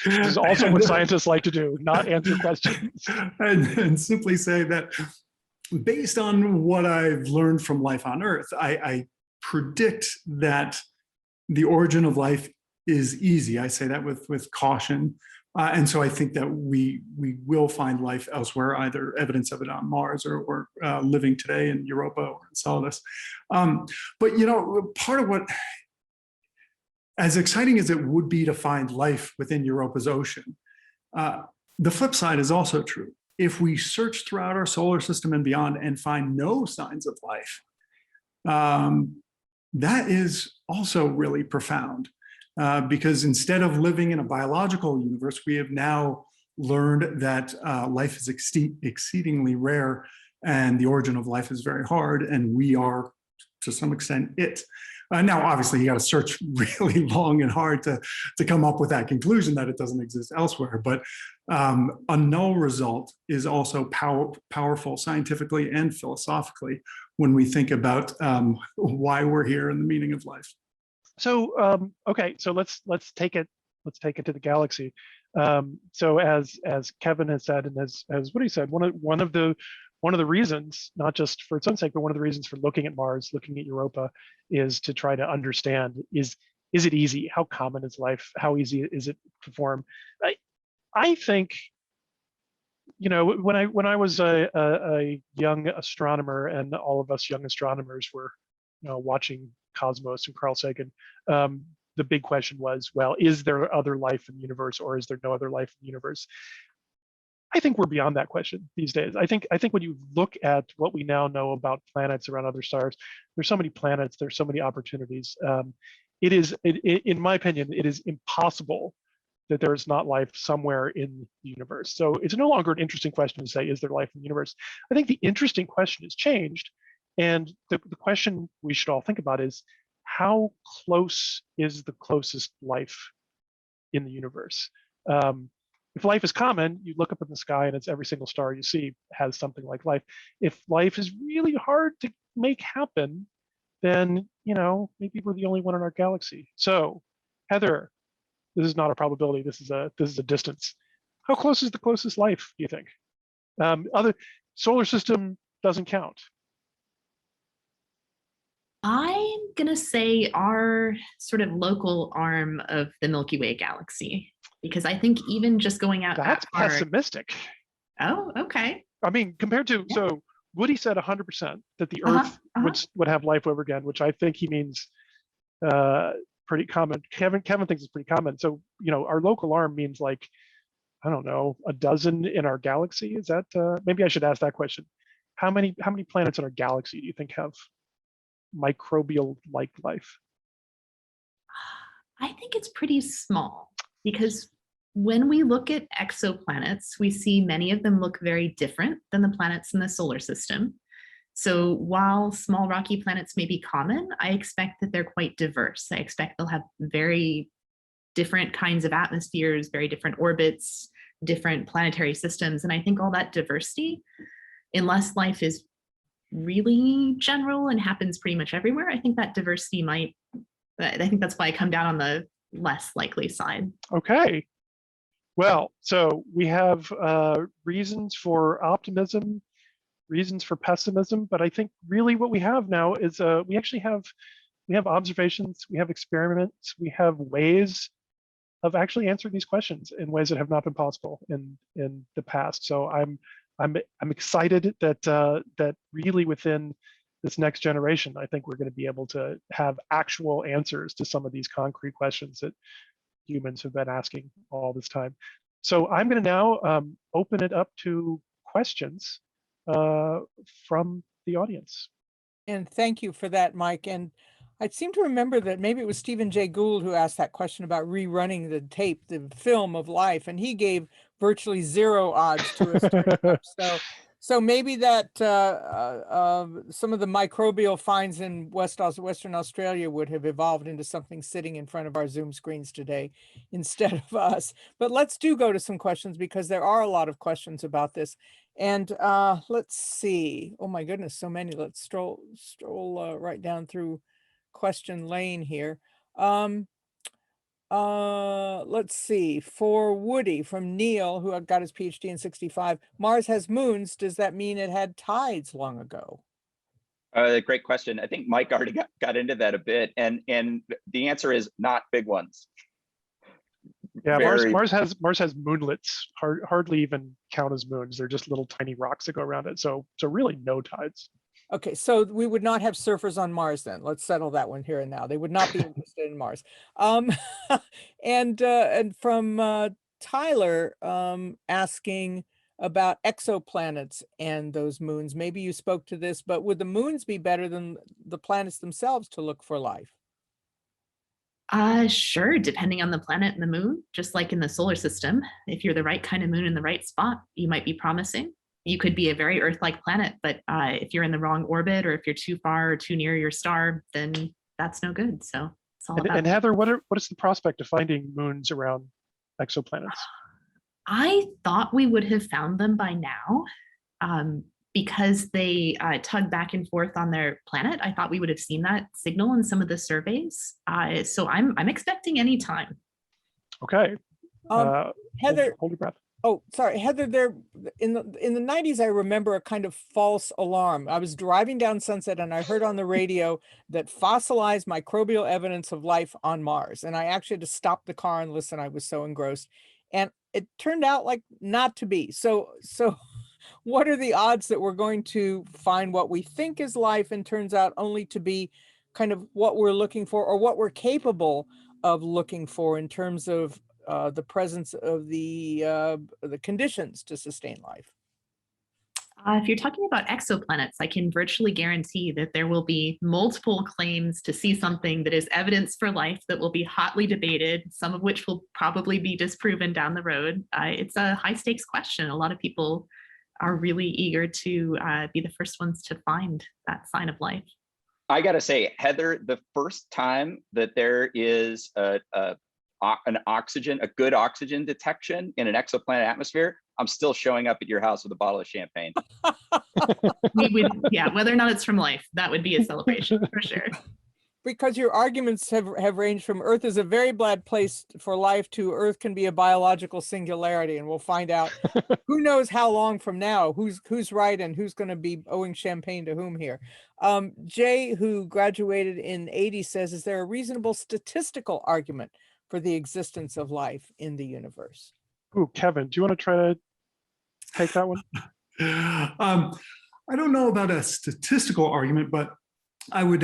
This is also what scientists like to do, not answer questions. And simply say that based on what I've learned from life on Earth, I predict that the origin of life is easy. I say that with caution. And so I think that we will find life elsewhere, either evidence of it on Mars or living today in Europa or Enceladus. But part of what, as exciting as it would be to find life within Europa's ocean, the flip side is also true. If we search throughout our solar system and beyond and find no signs of life, that is also really profound. Because instead of living in a biological universe, we have now learned that life is exceedingly rare and the origin of life is very hard, and we are, to some extent, it. Now, obviously, you got to search really long and hard to come up with that conclusion that it doesn't exist elsewhere. But a null result is also powerful scientifically and philosophically when we think about why we're here and the meaning of life. So okay, so let's take it to the galaxy. So as Kevin has said, and as Woody said, one of the reasons, not just for its own sake, but one of the reasons for looking at Mars, looking at Europa, is to try to understand: is it easy? How common is life? How easy is it to form? I think, when I was a young astronomer, and all of us young astronomers were watching Cosmos and Carl Sagan, the big question was, well, is there other life in the universe, or is there no other life in the universe? I think we're beyond that question these days. I think when you look at what we now know about planets around other stars, there's so many planets, there's so many opportunities. In my opinion, it is impossible that there is not life somewhere in the universe. So it's no longer an interesting question to say, is there life in the universe? I think the interesting question has changed. And the question we should all think about is, how close is the closest life in the universe? If life is common, you look up in the sky and it's every single star you see has something like life. If life is really hard to make happen, then maybe we're the only one in our galaxy. So, Heather, this is not a probability. This is a distance. How close is the closest life, do you think? Other solar system doesn't count. I'm going to say our sort of local arm of the Milky Way galaxy, because I think even just going out That's that far, pessimistic. Oh, okay. I mean, compared to, so Woody said 100% that the Earth would have life over again, which I think he means pretty common. Kevin thinks it's pretty common. So, our local arm means like, I don't know, a dozen in our galaxy. Is that, maybe I should ask that question. How many planets in our galaxy do you think have microbial-like life? I think it's pretty small, because when we look at exoplanets, we see many of them look very different than the planets in the solar system. So while small rocky planets may be common, I expect that they're quite diverse. I expect they'll have very different kinds of atmospheres, very different orbits, different planetary systems. And I think all that diversity, unless life is really general and happens pretty much everywhere, I think that diversity might, I think that's why I come down on the less likely side. Okay. Well, so we have reasons for optimism, reasons for pessimism, but I think really what we have now is we have observations, we have experiments, we have ways of actually answering these questions in ways that have not been possible in the past. So I'm excited that really within this next generation, I think we're going to be able to have actual answers to some of these concrete questions that humans have been asking all this time. So I'm going to now open it up to questions from the audience. And thank you for that, Mike. And I seem to remember that maybe it was Stephen Jay Gould who asked that question about rerunning the tape, the film of life, and he gave virtually 0 odds to us. So maybe that some of the microbial finds in Western Australia would have evolved into something sitting in front of our Zoom screens today instead of us. But let's go to some questions, because there are a lot of questions about this. And let's see. Oh my goodness, so many. Let's stroll right down through question lane here. Let's see. For Woody from Neil, who got his PhD in '65, Mars has moons. Does that mean it had tides long ago? Great question. I think Mike already got into that a bit, and the answer is not big ones. Yeah, Mars has moonlets, hardly even count as moons. They're just little tiny rocks that go around it. So really no tides. Okay, so we would not have surfers on Mars then. Let's settle that one here and now. They would not be interested in Mars. And from Tyler asking about exoplanets and those moons. Maybe you spoke to this, but would the moons be better than the planets themselves to look for life? Sure, depending on the planet and the moon, just like in the solar system. If you're the right kind of moon in the right spot, you might be promising. You could be a very Earth-like planet, but if you're in the wrong orbit, or if you're too far or too near your star, then that's no good. So it's all about. And Heather, what is the prospect of finding moons around exoplanets? I thought we would have found them by now, because they tug back and forth on their planet. I thought we would have seen that signal in some of the surveys. So I'm expecting any time. Okay. Heather, hold your breath. Oh, sorry, Heather, there in the 90s, I remember a kind of false alarm. I was driving down Sunset and I heard on the radio that fossilized microbial evidence of life on Mars. And I actually had to stop the car and listen. I was so engrossed. And it turned out like not to be. So what are the odds that we're going to find what we think is life and turns out only to be kind of what we're looking for, or what we're capable of looking for in terms of the presence of the conditions to sustain life? If you're talking about exoplanets, I can virtually guarantee that there will be multiple claims to see something that is evidence for life that will be hotly debated, some of which will probably be disproven down the road. It's a high stakes question. A lot of people are really eager to be the first ones to find that sign of life. I gotta say, Heather, the first time that there is a good oxygen detection in an exoplanet atmosphere, I'm still showing up at your house with a bottle of champagne. We would, yeah, whether or not it's from life, that would be a celebration for sure. Because your arguments have ranged from Earth is a very bad place for life to Earth can be a biological singularity, and we'll find out who knows how long from now who's right and who's going to be owing champagne to whom here. Jay, who graduated in '80, says, is there a reasonable statistical argument for the existence of life in the universe? Ooh, Kevin, do you want to try to take that one? I don't know about a statistical argument, but I would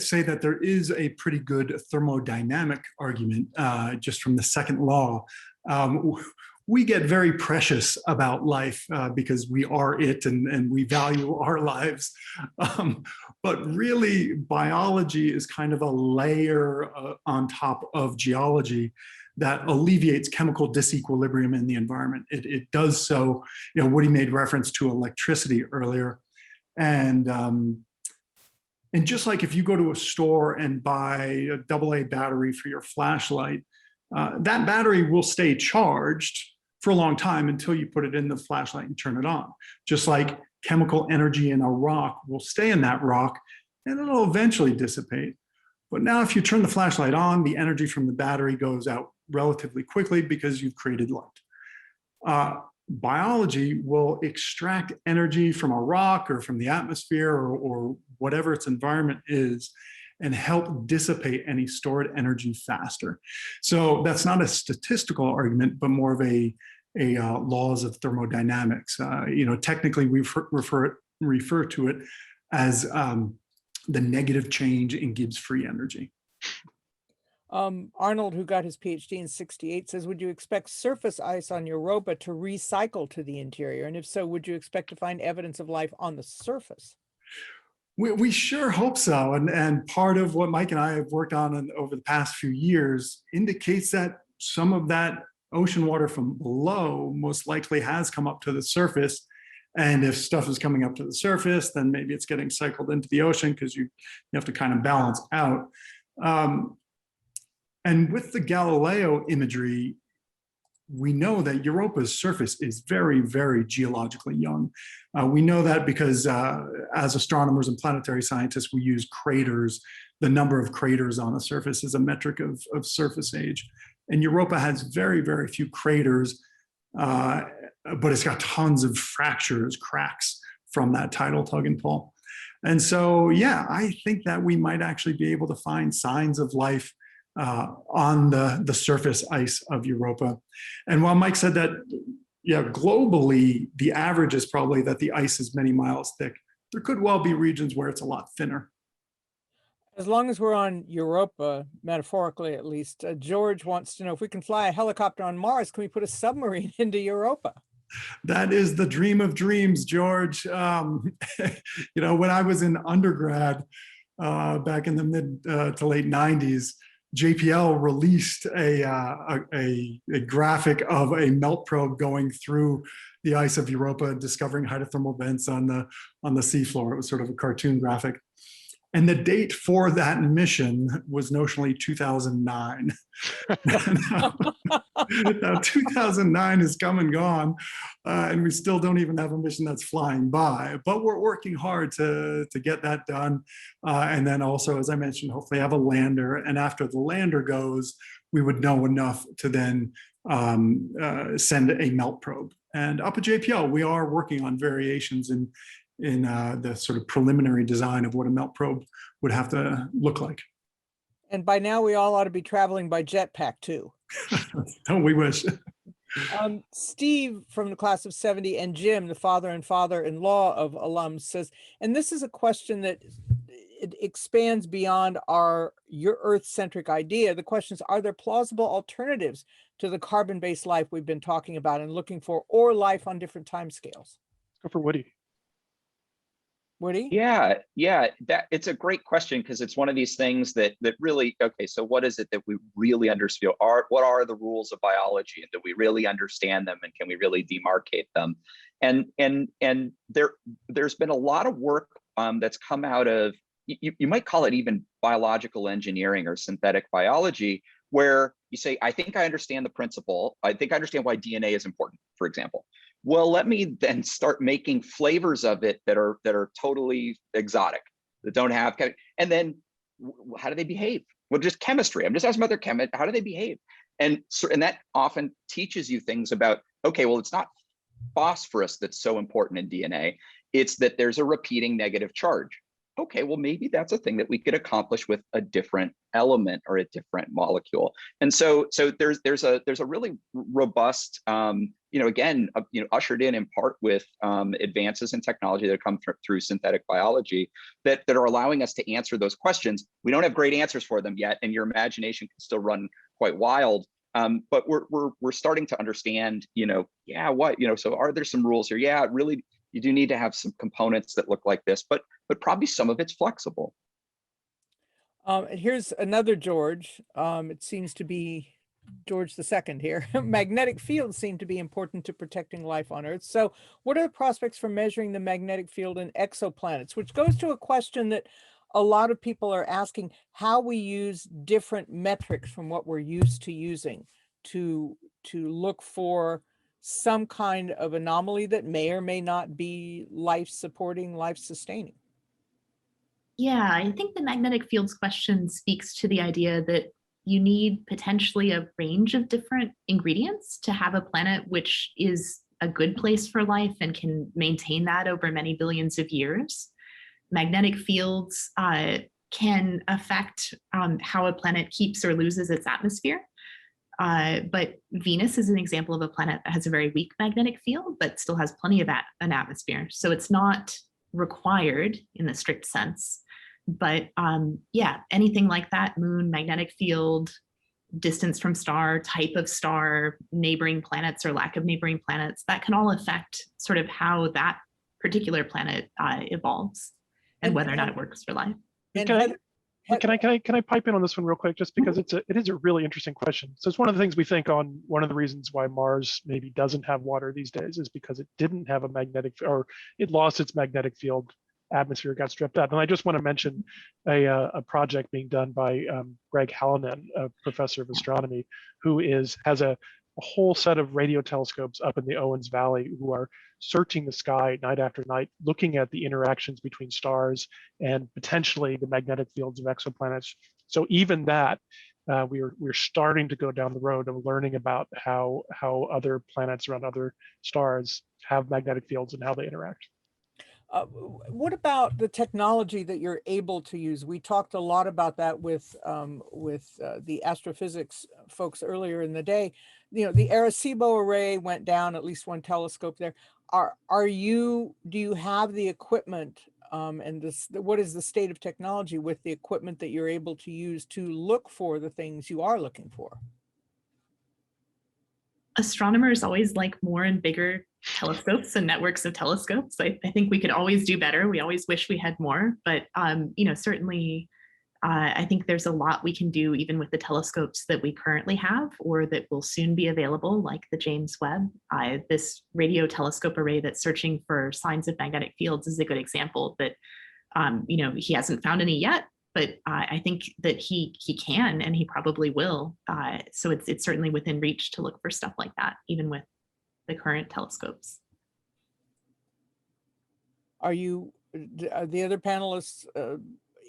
say that there is a pretty good thermodynamic argument just from the second law. We get very precious about life because we are it and we value our lives. But really, biology is kind of a layer on top of geology that alleviates chemical disequilibrium in the environment. It does so, Woody made reference to electricity earlier. And just like if you go to a store and buy a AA battery for your flashlight, that battery will stay charged for a long time until you put it in the flashlight and turn it on. Just like chemical energy in a rock will stay in that rock and it'll eventually dissipate. But now if you turn the flashlight on, the energy from the battery goes out relatively quickly because you've created light. Biology will extract energy from a rock or from the atmosphere or whatever its environment is and help dissipate any stored energy faster. So that's not a statistical argument, but more of a laws of thermodynamics. Technically we refer to it as the negative change in Gibbs free energy. Arnold, who got his PhD in '68, says, would you expect surface ice on Europa to recycle to the interior? And if so, would you expect to find evidence of life on the surface? We sure hope so. And part of what Mike and I have worked on over the past few years indicates that some of that ocean water from below most likely has come up to the surface. And if stuff is coming up to the surface, then maybe it's getting cycled into the ocean because you have to kind of balance out. And with the Galileo imagery, we know that Europa's surface is very, very geologically young. We know that because as astronomers and planetary scientists, we use craters. The number of craters on the surface is a metric of surface age. And Europa has very, very few craters, but it's got tons of fractures, cracks from that tidal tug and pull. And so, yeah, I think that we might actually be able to find signs of life on the surface ice of Europa. And while Mike said that, globally, the average is probably that the ice is many miles thick, there could well be regions where it's a lot thinner. As long as we're on Europa, metaphorically at least, George wants to know if we can fly a helicopter on Mars, can we put a submarine into Europa? That is the dream of dreams, George. When I was in undergrad back in the mid to late 90s, JPL released a graphic of a melt probe going through the ice of Europa, discovering hydrothermal vents on the seafloor. It was sort of a cartoon graphic. And the date for that mission was notionally 2009. Now 2009 has come and gone, and we still don't even have a mission that's flying by. But we're working hard to get that done. And then also, as I mentioned, hopefully have a lander. And after the lander goes, we would know enough to then send a melt probe. And up at JPL, we are working on variations in the sort of preliminary design of what a melt probe would have to look like. And by now we all ought to be traveling by jetpack too. Don't we wish? Steve from the class of '70 and Jim, the father and father-in-law of alums, says, and this is a question that it expands beyond your Earth-centric idea. The question is, are there plausible alternatives to the carbon-based life we've been talking about and looking for, or life on different timescales? Go for Woody. Woody? Yeah, that it's a great question because it's one of these things that really, okay, so what is it that we really understand? What are the rules of biology, and do we really understand them, and can we really demarcate them? And there's been a lot of work that's come out of, you might call it even biological engineering or synthetic biology, where you say, I think I understand the principle. I think I understand why DNA is important, for example. Well, let me then start making flavors of it that are totally exotic, that don't have, and then how do they behave? Well, just chemistry. I'm just asking about their chemistry. How do they behave? And that often teaches you things about, okay, well, it's not phosphorus that's so important in DNA. It's that there's a repeating negative charge. okay, well, maybe that's a thing that we could accomplish with a different element or a different molecule. And so there's a really robust, again, ushered in part with advances in technology that come through synthetic biology that are allowing us to answer those questions. We don't have great answers for them yet, and your imagination can still run quite wild. But we're starting to understand, so are there some rules here? Yeah, really, you do need to have some components that look like this, but probably some of it's flexible. And here's another George. It seems to be George II here. Magnetic fields seem to be important to protecting life on Earth. So what are the prospects for measuring the magnetic field in exoplanets? Which goes to a question that a lot of people are asking, how we use different metrics from what we're used to using to look for some kind of anomaly that may or may not be life-supporting, life-sustaining. Yeah, I think the magnetic fields question speaks to the idea that you need potentially a range of different ingredients to have a planet which is a good place for life and can maintain that over many billions of years. Magnetic fields can affect how a planet keeps or loses its atmosphere. But Venus is an example of a planet that has a very weak magnetic field, but still has plenty of an atmosphere. So it's not required in the strict sense. But yeah, anything like that, moon, magnetic field, distance from star, type of star, neighboring planets or lack of neighboring planets, that can all affect sort of how that particular planet evolves and whether or not it works for life. Can I pipe in on this one real quick, just because it is a really interesting question. So it's one of the things we think on one of the reasons why Mars maybe doesn't have water these days is because it didn't have a magnetic, or it lost its magnetic field, atmosphere got stripped out. And I just want to mention a project being done by Greg Hallinan, a professor of astronomy, who has a whole set of radio telescopes up in the Owens Valley who are searching the sky night after night, looking at the interactions between stars and potentially the magnetic fields of exoplanets. So even that, we're starting to go down the road of learning about how other planets around other stars have magnetic fields and how they interact. What about the technology that you're able to use? We talked a lot about that with the astrophysics folks earlier in the day. You know, the Arecibo array went down, at least one telescope there. Do you have the equipment and what is the state of technology with the equipment that you're able to use to look for the things you are looking for? Astronomers always like more and bigger telescopes and networks of telescopes. I think we could always do better. We always wish we had more, but certainly I think there's a lot we can do even with the telescopes that we currently have or that will soon be available, like the James Webb. This radio telescope array that's searching for signs of magnetic fields is a good example that he hasn't found any yet, but I think that he can and he probably will. So it's certainly within reach to look for stuff like that, even with the current telescopes. Are the other panelists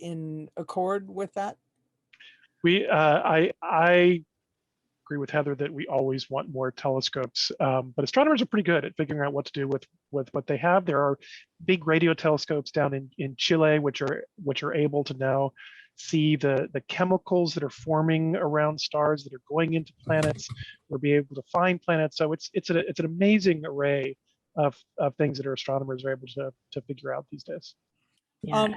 in accord with that? I agree with Heather that we always want more telescopes, but astronomers are pretty good at figuring out what to do with what they have. There are big radio telescopes down in Chile, which are able to now see the chemicals that are forming around stars that are going into planets, or be able to find planets. So it's an amazing array of things that our astronomers are able to figure out these days. Yeah.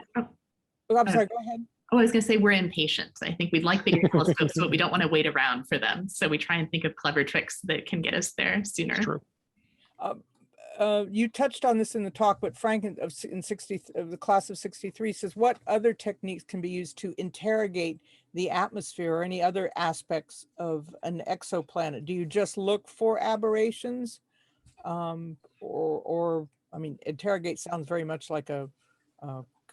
I'm sorry, go ahead. Oh, I was going to say we're impatient. I think we'd like bigger telescopes, but we don't want to wait around for them. So we try and think of clever tricks that can get us there sooner. That's true. You touched on this in the talk, but Frank of the class of 63 says, what other techniques can be used to interrogate the atmosphere or any other aspects of an exoplanet? Do you just look for aberrations? Or I mean, interrogate sounds very much like a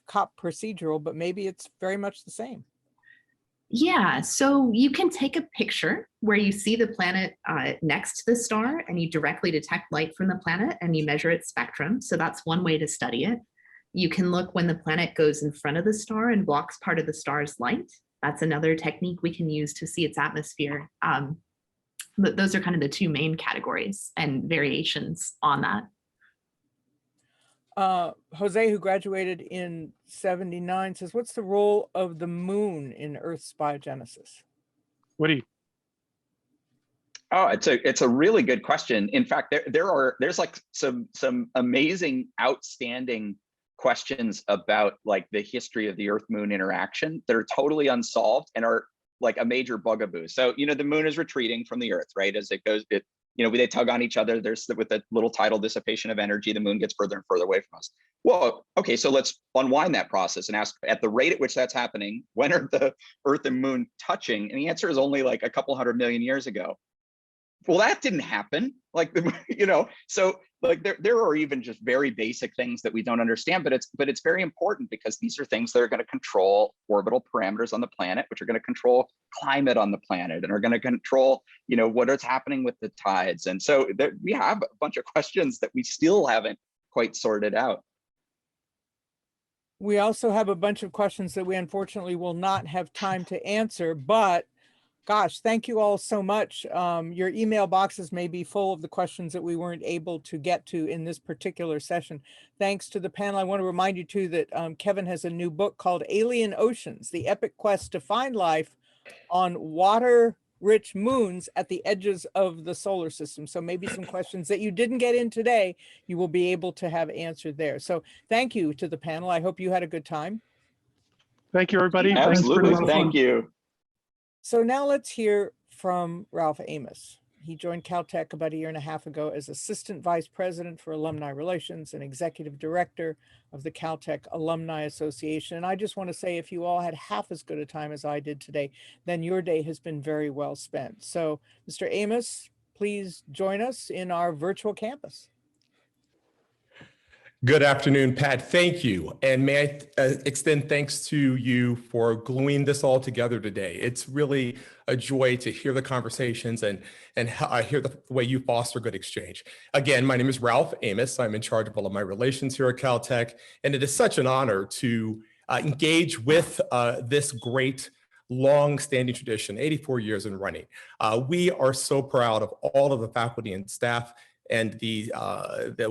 cop procedural, but maybe it's very much the same. Yeah, so you can take a picture where you see the planet next to the star and you directly detect light from the planet and you measure its spectrum. So that's one way to study it. You can look when the planet goes in front of the star and blocks part of the star's light. That's another technique we can use to see its atmosphere. But those are kind of the two main categories and variations on that. Jose, who graduated in '79, says, what's the role of the moon in Earth's biogenesis? Woody. Oh, it's a really good question. In fact, there's like some amazing, outstanding questions about like the history of the Earth-Moon interaction that are totally unsolved and are like a major bugaboo. So, you know, the moon is retreating from the Earth, right? As it goes, they tug on each other. There's with a little tidal dissipation of energy, the moon gets further and further away from us. Well, okay, so let's unwind that process and ask, at the rate at which that's happening, when are the Earth and moon touching? And the answer is only like a couple 100 million years ago. Well, that didn't happen. Like, so like there are even just very basic things that we don't understand, but it's very important because these are things that are going to control orbital parameters on the planet, which are going to control climate on the planet and are going to control, what is happening with the tides. And so we have a bunch of questions that we still haven't quite sorted out. We also have a bunch of questions that we unfortunately will not have time to answer, but gosh, thank you all so much. Your email boxes may be full of the questions that we weren't able to get to in this particular session. Thanks to the panel. I want to remind you too that Kevin has a new book called Alien Oceans, The Epic Quest to Find Life on Water-Rich Moons at the Edges of the Solar System. So maybe some questions that you didn't get in today, you will be able to have answered there. So thank you to the panel. I hope you had a good time. Thank you, everybody. Absolutely. Thank you. So now let's hear from Ralph Amos. He joined Caltech about a year and a half ago as Assistant Vice President for Alumni Relations and Executive Director of the Caltech Alumni Association. And I just want to say, if you all had half as good a time as I did today, then your day has been very well spent. So, Mr. Amos, please join us in our virtual campus. Good afternoon, Pat. Thank you. And may I extend thanks to you for gluing this all together today. It's really a joy to hear the conversations and hear the way you foster good exchange. Again, my name is Ralph Amos. I'm in charge of Alumni Relations here at Caltech, and it is such an honor to engage with this great long-standing tradition, 84 years in running. We are so proud of all of the faculty and staff and the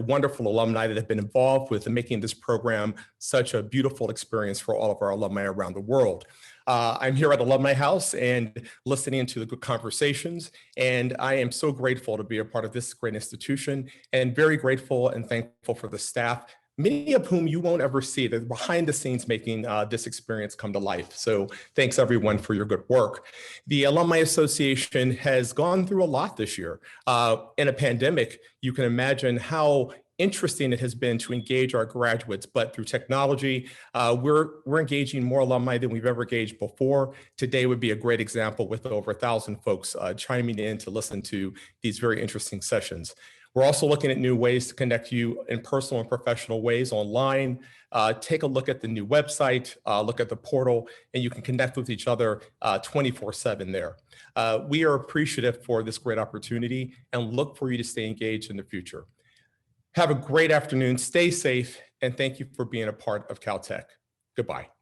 wonderful alumni that have been involved with making this program such a beautiful experience for all of our alumni around the world. I'm here at Alumni House and listening to the good conversations, and I am so grateful to be a part of this great institution and very grateful and thankful for the staff, many of whom you won't ever see. They're behind the scenes making this experience come to life. So thanks everyone for your good work. The Alumni Association has gone through a lot this year. In a pandemic, you can imagine how interesting it has been to engage our graduates, but through technology, we're engaging more alumni than we've ever engaged before. Today would be a great example with over 1,000 folks chiming in to listen to these very interesting sessions. We're also looking at new ways to connect you in personal and professional ways online. Take a look at the new website, look at the portal, and you can connect with each other 24/7 there. We are appreciative for this great opportunity and look for you to stay engaged in the future. Have a great afternoon, stay safe, and thank you for being a part of Caltech. Goodbye.